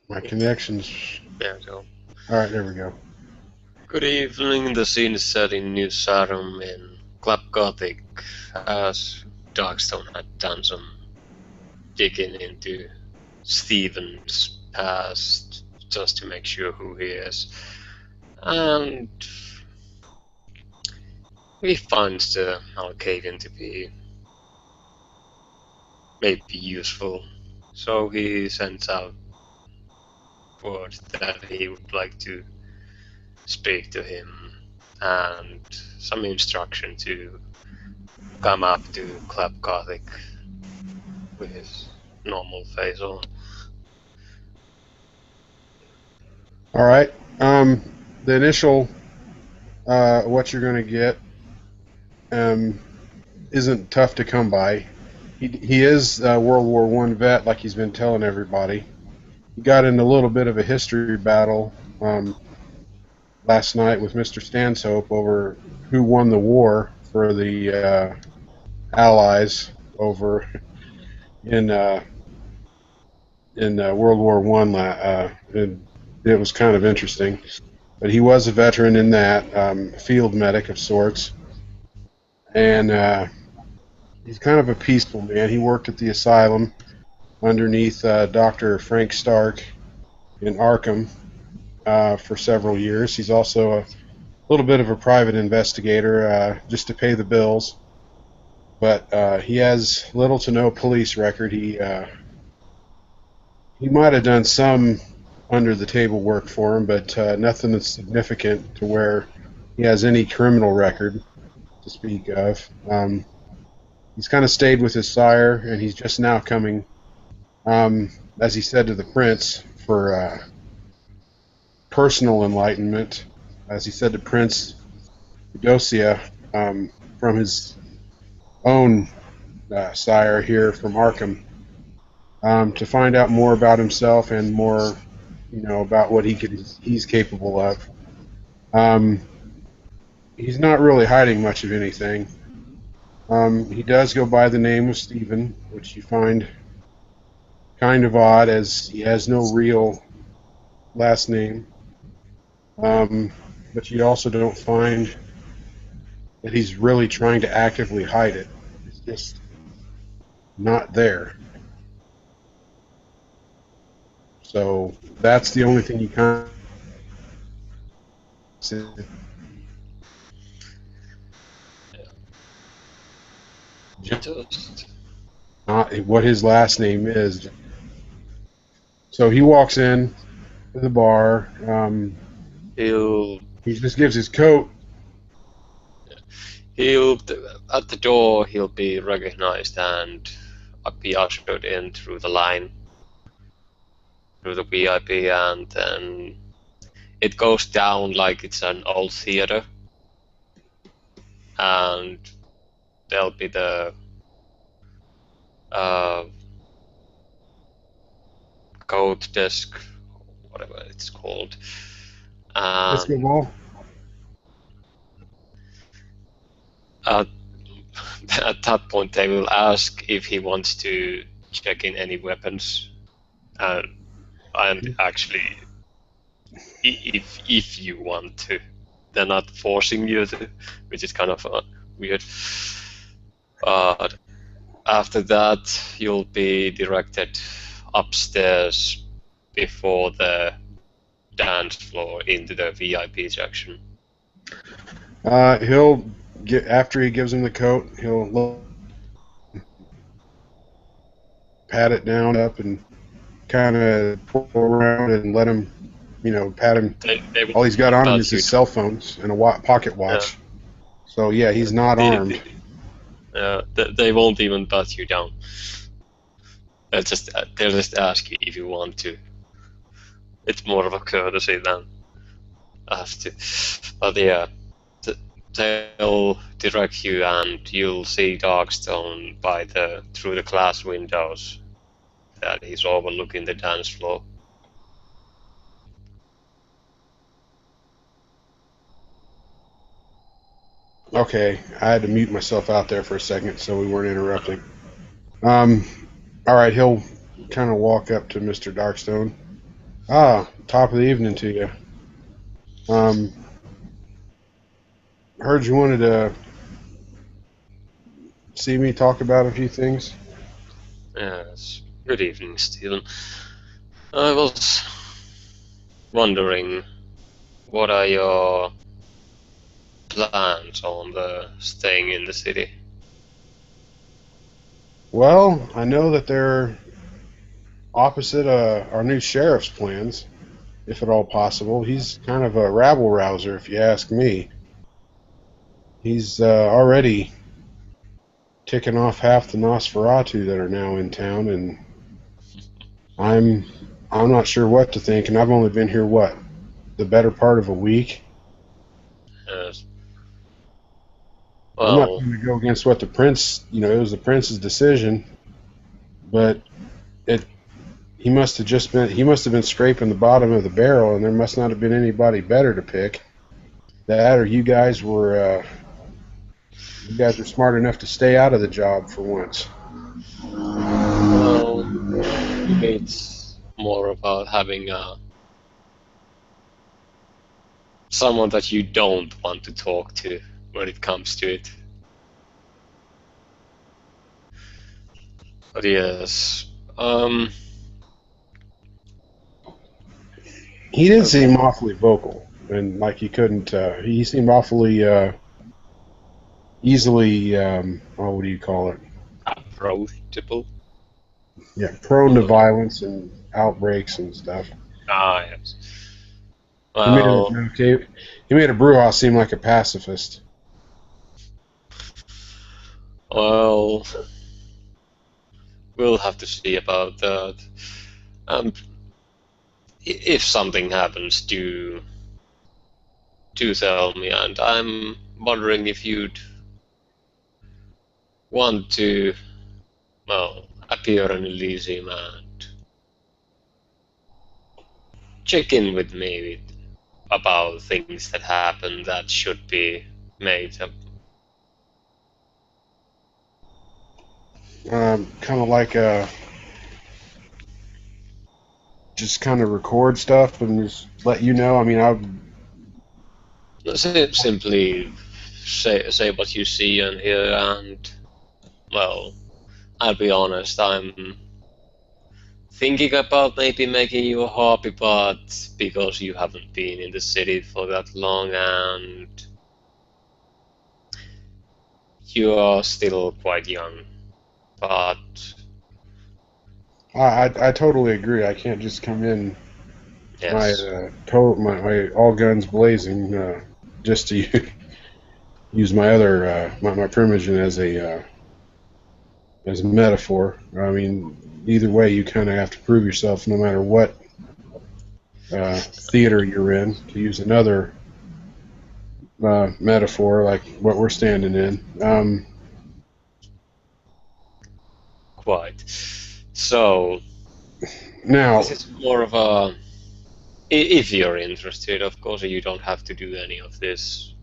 My connections. There we go. Alright, there we go. Good evening. The scene is set in New Sarum in Club Gothic, as Darkstone had done some digging into Stephen's past just to make sure who he is. And he finds the Malkavian to be maybe useful. So he sends out word that he would like to speak to him and some instruction to come up to Club Gothic with his normal face on. Alright, the initial, what you're going to get, isn't tough to come by. He is a World War I vet, like he's been telling everybody. He got in a little bit of a history battle last night with Mr. Stanhope over who won the war for the Allies over in World War I. It was kind of interesting. But he was a veteran in that, field medic of sorts. And he's kind of a peaceful man. He worked at the asylum underneath Dr. Frank Stark in Arkham for several years. He's also a little bit of a private investigator just to pay the bills. But he has little to no police record. He might have done some under the table work for him, but nothing that's significant to where he has any criminal record to speak of. He's kind of stayed with his sire, and he's just now coming, as he said to the prince, for personal enlightenment. As he said to Prince Theodosia, from his own sire here from Arkham, to find out more about himself and more, about what he's capable of. He's not really hiding much of anything. He does go by the name of Stephen, which you find kind of odd, as he has no real last name. But you also don't find that he's really trying to actively hide it. It's just not there. So that's the only thing you kind of Just not what his last name is. So he walks in to the bar. he'll He just gives his coat. he'll at the door he'll be recognized and be ushered in through the line, through the VIP, and then it goes down like it's an old theater, and there'll be the code desk, whatever it's called. Let's go And ball. at, at that point, they will ask if he wants to check in any weapons, and actually, if you want to, they're not forcing you to, which is kind of weird. But after that, you'll be directed upstairs before the dance floor into the VIP section. He'll get, after he gives him the coat, he'll pat it down up and kind of pull around and let him, pat him. They All he's got on him is touch you. his cell phones and a pocket watch. So yeah, he's not armed. They won't even pat you down. They'll just ask you if you want to. It's more of a courtesy than have to. But yeah, they'll direct you, and you'll see Darkstone through the glass windows that he's overlooking the dance floor. Okay, I had to mute myself out there for a second so we weren't interrupting. All right, he'll kind of walk up to Mr. Darkstone. Ah, top of the evening to you. Um, Heard you wanted to see me talk about a few things. Yes. Good evening, Stephen. I was wondering, what are your plans on the staying in the city? Well, I know that they're opposite our new sheriff's plans, if at all possible. He's kind of a rabble rouser, if you ask me. He's already ticking off half the Nosferatu that are now in town, and I'm I'm not sure what to think. And I've only been here the better part of a week. Yes. I'm not Well, going to go against what the prince, it was the prince's decision, but it he must have been scraping the bottom of the barrel, and there must not have been anybody better to pick. That or you guys were smart enough to stay out of the job for once. well, maybe it's more about having someone that you don't want to talk to when it comes to it. But yes, um, He did okay. seem awfully vocal, and like he couldn't. He seemed awfully easily. Oh, what do you call it? Approachable. Yeah, prone to violence and outbreaks and stuff. Ah, yes. He made a Well, okay. He made a Brewhouse seem like a pacifist. well, we'll have to see about that. Um, if something happens, do tell me, and I'm wondering if you'd want to, well, appear in Elysium and check in with me about things that happen that should be made up. Kind of like just kind of record stuff and just let you know. I mean, Simply say what you see and hear, and well, I'll be honest, I'm thinking about maybe making you a hobby, but because you haven't been in the city for that long and you are still quite young, but I totally agree. I can't just come in yes, my all guns blazing just to use my other my primogen as a metaphor. I mean, either way, you kind of have to prove yourself, no matter what theater you're in. To use another metaphor, like what we're standing in. quite. So, Now, this is more of a, if you're interested, of course, you don't have to do any of this.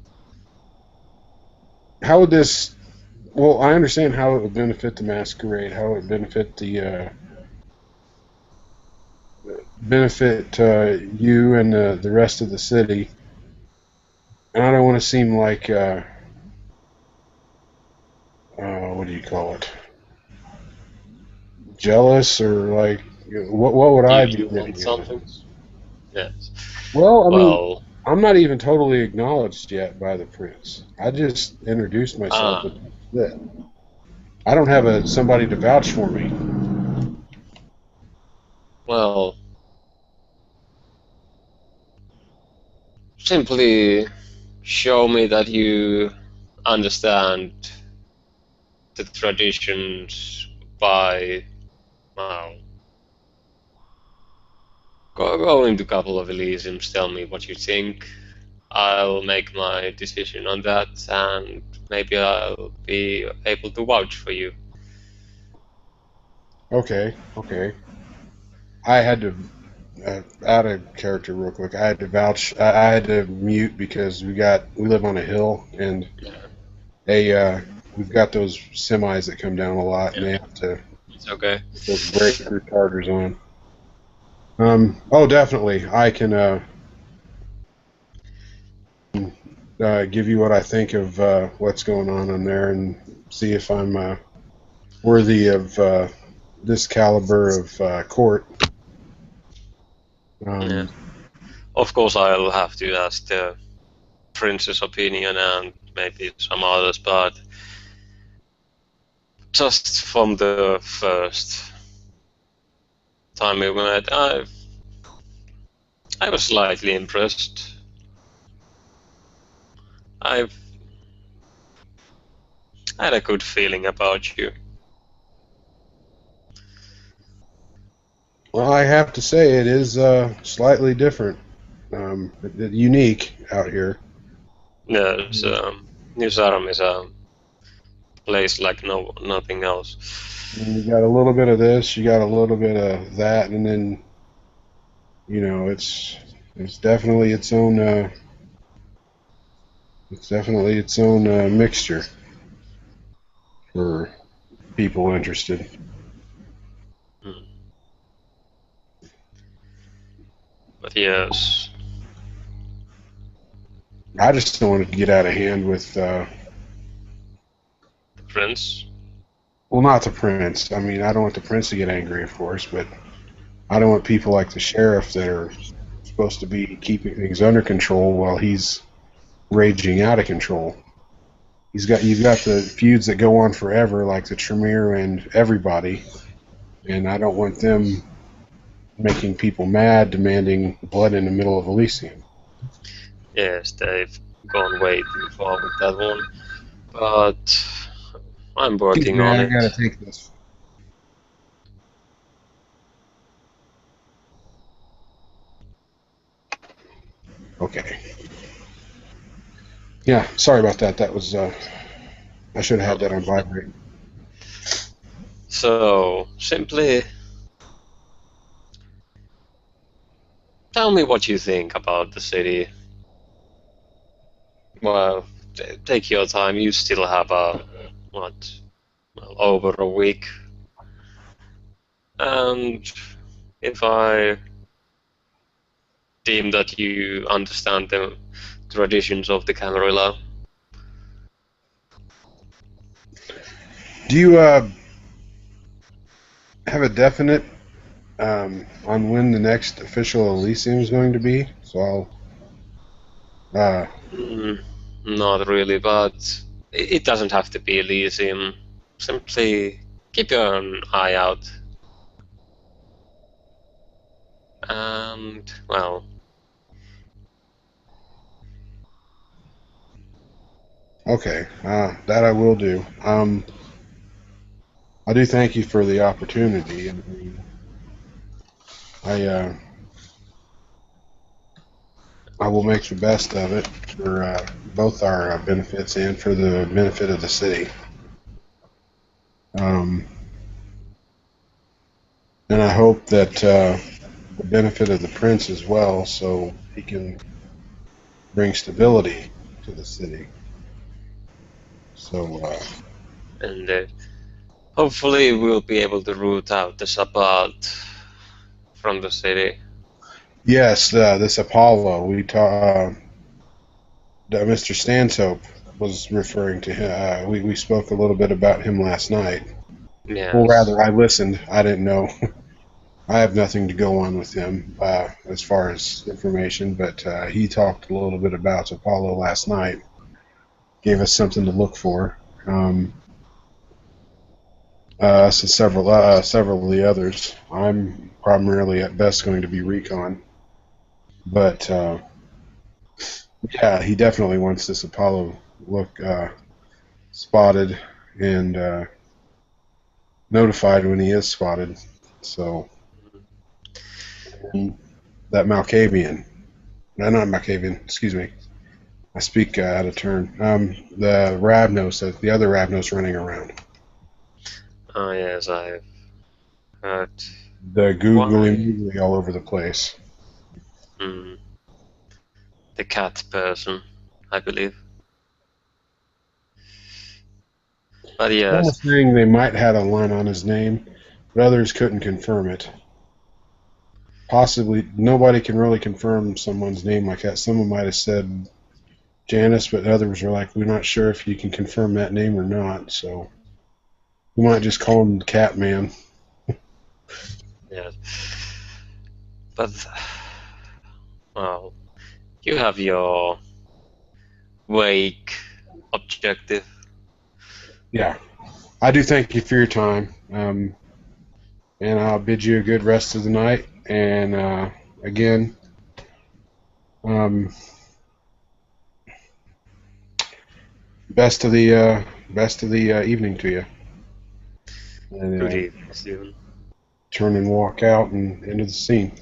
how would this? Well, I understand how it would benefit the masquerade, how it would benefit the benefit you and the rest of the city. And I don't want to seem like what do you call it? Jealous or like what would I be You want getting out of something? this? Yes. Well, I mean, Well, I'm not even totally acknowledged yet by the prince. I just introduced myself, ah, but that's it. I don't have somebody to vouch for me. well, simply show me that you understand the traditions by, well, go into a couple of Elysiums, tell me what you think. I'll make my decision on that, and maybe I'll be able to vouch for you. Okay, okay. I had to out of character real quick. I had to vouch. I had to mute because we live on a hill and Yeah, they we've got those semis that come down a lot and yeah, they have to it's okay. put those breaker starters on. Oh, definitely. I can give you what I think of what's going on there and see if I'm worthy of this caliber of court. Yeah. Um, Of course, I'll have to ask the prince's opinion and maybe some others, but just from the first time we met, I was slightly impressed. I had a good feeling about you. well, I have to say it is slightly different, unique out here. Yes, New Sarum is a place like nothing else. And you got a little bit of this, you got a little bit of that, and then it's definitely its own mixture for people interested. Hmm. But yes, I just don't want it to get out of hand with the prince. well, not the prince. I mean, I don't want the prince to get angry, of course, but I don't want people like the sheriff that are supposed to be keeping things under control while he's raging out of control. You've got the feuds that go on forever, like the Tremere and everybody, and I don't want them making people mad, demanding blood in the middle of Elysium. Yes, they've gone way too far with that one. But I'm Excuse working me, on I it. gotta take this. Okay. Yeah, sorry about that. That was I should have had that on vibrate. So, simply tell me what you think about the city. Well, take your time. You still have what, well, over a week. And if I deem that you understand the traditions of the Gangrel, Do you have a definite on when the next official Elysium is going to be? So mm, not really, but it doesn't have to be Elysium. Simply keep an eye out. And, well, okay, that I will do. I do thank you for the opportunity. I I will make the best of it for both our benefits and for the benefit of the city. Um, and I hope that the benefit of the prince as well, so he can bring stability to the city. So and hopefully we'll be able to root out the Sabbath from the city. yes, this Apollo Mr. Stanhope was referring to him. We spoke a little bit about him last night. Well, Yes. rather, I listened. I didn't know. I have nothing to go on with him as far as information, but he talked a little bit about Apollo last night. Gave us something to look for. So several of the others. I'm primarily at best going to be recon, but yeah, he definitely wants this Apollo look spotted and notified when he is spotted. So that Malkavian, no, not Malkavian, excuse me. I speak out of turn. The Ravnos, the other Ravnos running around. Oh yes, I've heard. The googly Why? moogly all over the place. Mm, the cat person, I believe. But Some were yes, saying they might have a line on his name, but others couldn't confirm it. possibly nobody can really confirm someone's name like that. Someone might have said Janice, but others were like, we're not sure if you can confirm that name or not. So we might just call him Catman. Yeah. But well, you have your wake objective. Yeah, I do thank you for your time, and I'll bid you a good rest of the night. And again, um, best of the evening to you. And Good evening, Stephen. turn and walk out and into the scene.